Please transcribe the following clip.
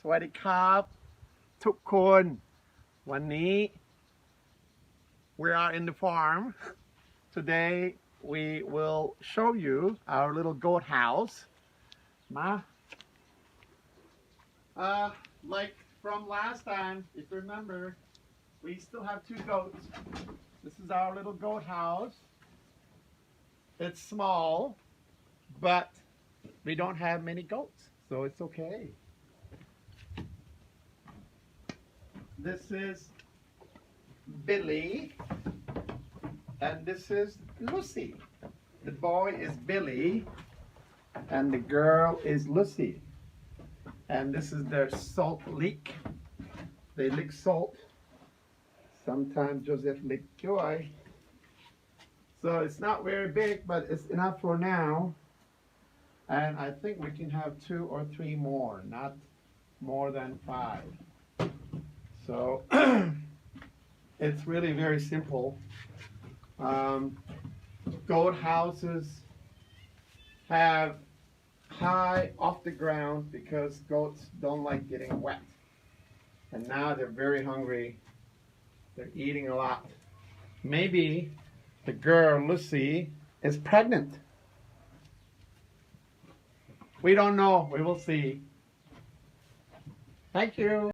สวัสดีครับทุกคน วันนี้ we are in the farm. Today we will show you our little goat house. Ma, like from last time, if you remember, we still have two goats. This is our little goat house. It's small, but we don't have many goats, so it's okay. This is Billy, and this is Lucy. The boy is Billy, and the girl is Lucy. And this is their salt lick. They lick salt. Sometimes Joseph lick joy. So it's not very big, but it's enough for now. And I think we can have 2 or 3 more, not more than 5. So it's really very simple. Goat houses have high off the ground because goats don't like getting wet. And now they're very hungry. They're eating a lot. Maybe the girl, Lucy, is pregnant. We don't know. We will see. Thank you.